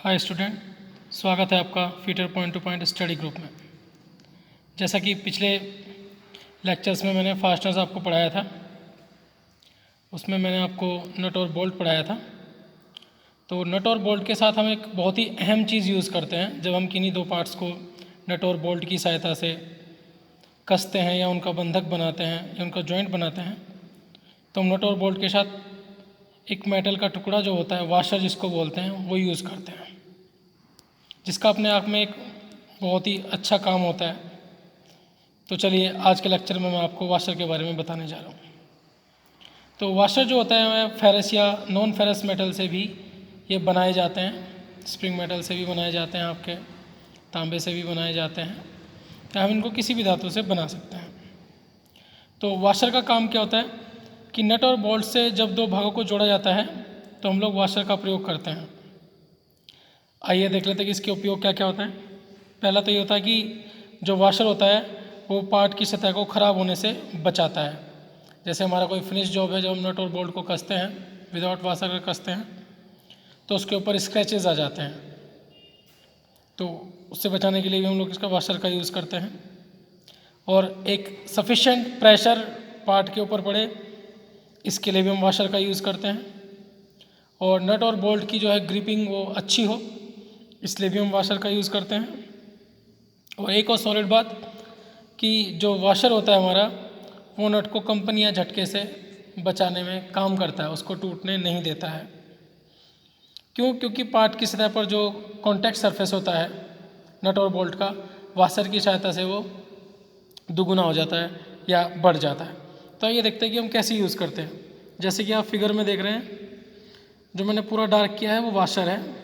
Hi student, स्वागत है आपका fitter point two point study group में। जैसा कि पिछले लेक्चर्स में मैंने फास्टनर्स आपको पढ़ाया था, उसमें मैंने आपको नट और बोल्ट पढ़ाया था। तो नट और बोल्ट के साथ हम एक बहुत ही अहम चीज़ यूज़ करते हैं जब हम किन्हीं दो पार्ट्स को नट और बोल्ट की सहायता से कसते हैं या उनका बंधक बनाते हैं या उनका जॉइंट बनाते हैं। तो हम नट और बोल्ट के साथ एक मेटल का टुकड़ा जो होता है, वाशर जिसको बोलते हैं, वो यूज़ करते हैं, जिसका अपने आप में एक बहुत ही अच्छा काम होता है। तो चलिए आज के लेक्चर में मैं आपको वाशर के बारे में बताने जा रहा हूँ। तो वाशर जो होता है फेरस या नॉन फेरस मेटल से भी ये बनाए जाते हैं। स्प्रिंग मेटल से भी बनाए जाते हैं, आपके तांबे से भी बनाए जाते हैं, तो हम इनको किसी भी धातु से बना सकते हैं। तो वाशर का काम क्या होता है कि नट और बोल्ट से जब दो भागों को जोड़ा जाता है तो हम लोग वाशर का प्रयोग करते हैं। आइए देख लेते हैं कि इसके उपयोग क्या क्या होता है। पहला तो ये होता है कि जो वाशर होता है वो पार्ट की सतह को ख़राब होने से बचाता है। जैसे हमारा कोई फिनिश जॉब है, जब हम नट और बोल्ट को कसते हैं, विदाउट वाशर का कसते हैं, तो उसके ऊपर स्क्रैचेस आ जाते हैं। तो उससे बचाने के लिए भी हम लोग इसका वाशर का यूज़ करते हैं। और एक सफिशेंट प्रेशर पार्ट के ऊपर पड़े, इसके लिए भी हम वाशर का यूज़ करते हैं। और नट और बोल्ट की जो है ग्रिपिंग वो अच्छी हो, इसलिए भी हम वाशर का यूज़ करते हैं। और एक और सॉलिड बात कि जो वाशर होता है हमारा, वो नट को कंपन या झटके से बचाने में काम करता है, उसको टूटने नहीं देता है। क्योंकि पार्ट की सतह पर जो कॉन्टैक्ट सरफेस होता है नट और बोल्ट का, वाशर की सहायता से वो दुगुना हो जाता है या बढ़ जाता है। तो ये देखते हैं कि हम कैसे यूज़ करते हैं। जैसे कि आप फिगर में देख रहे हैं, जो मैंने पूरा डार्क किया है वो वाशर है।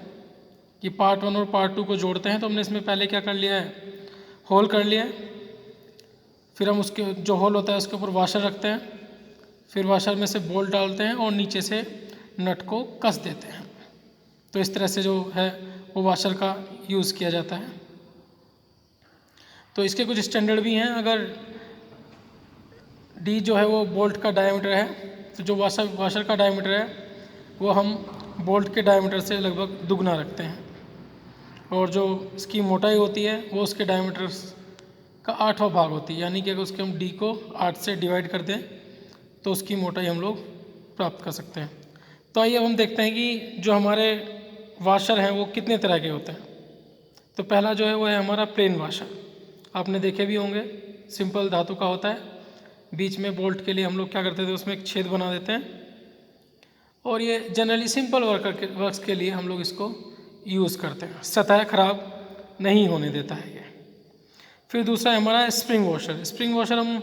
कि पार्ट 1 और पार्ट 2 को जोड़ते हैं, तो हमने इसमें पहले क्या कर लिया है, होल कर लिया है। फिर हम उसके जो होल होता है उसके ऊपर वाशर रखते हैं, फिर वाशर में से बोल्ट डालते हैं और नीचे से नट को कस देते हैं। तो इस तरह से जो है वो वाशर का यूज़ किया जाता है। तो इसके कुछ स्टैंडर्ड भी हैं। अगर डी जो है वो बोल्ट का डायमीटर है, तो जो वाशर का डायमीटर है वो हम बोल्ट के डायमीटर से लगभग दुगना रखते हैं। और जो इसकी मोटाई होती है वो उसके डायमीटर का 8वां भाग होती है। यानी कि अगर उसके हम डी को 8 से डिवाइड कर दें तो उसकी मोटाई हम लोग प्राप्त कर सकते हैं। तो आइए अब हम देखते हैं कि जो हमारे वाशर हैं वो कितने तरह के होते हैं। तो पहला जो है वो है हमारा प्लेन वाशर। आपने देखे भी होंगे, सिंपल धातु का होता है। बीच में बोल्ट के लिए हम लोग क्या करते थे, उसमें एक छेद बना देते हैं, और ये जनरली सिंपल वर्क्स के लिए हम लोग इसको यूज़ करते हैं। सतह खराब नहीं होने देता है ये। फिर दूसरा है हमारा स्प्रिंग वॉशर। स्प्रिंग वॉशर हम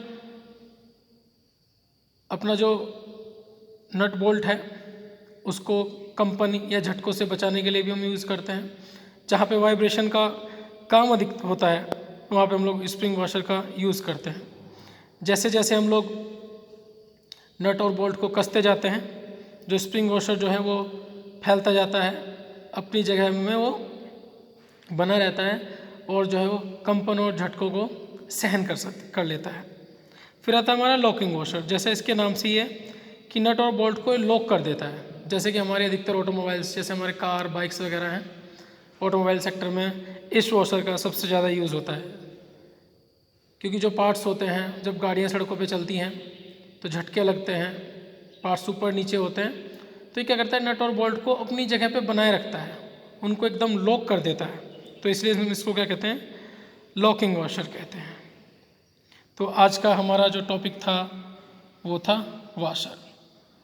अपना जो नट बोल्ट है उसको कंपन या झटकों से बचाने के लिए भी हम यूज़ करते हैं। जहाँ पे वाइब्रेशन का काम अधिक होता है वहाँ पे हम लोग स्प्रिंग वॉशर का यूज़ करते हैं। जैसे जैसे हम लोग नट और बोल्ट को कसते जाते हैं, जो स्प्रिंग वॉशर जो है वो फैलता जाता है, अपनी जगह में वो बना रहता है और जो है वो कंपन और झटकों को सहन कर लेता है। फिर आता है हमारा लॉकिंग वॉशर। जैसे इसके नाम से ये कि नट और बोल्ट को लॉक कर देता है। जैसे कि हमारे अधिकतर ऑटोमोबाइल्स, जैसे हमारे कार, बाइक्स वगैरह हैं, ऑटोमोबाइल सेक्टर में इस वॉशर का सबसे ज़्यादा यूज़ होता है। क्योंकि जो पार्ट्स होते हैं, जब गाड़ियाँ सड़कों पे चलती हैं तो झटके लगते हैं, पार्ट्स ऊपर नीचे होते हैं, तो ये क्या करता है, नट और बोल्ट को अपनी जगह पे बनाए रखता है, उनको एकदम लॉक कर देता है। तो इसलिए हम इसको क्या कहते हैं, लॉकिंग वॉशर कहते हैं। तो आज का हमारा जो टॉपिक था वो था वाशर।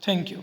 Thank you.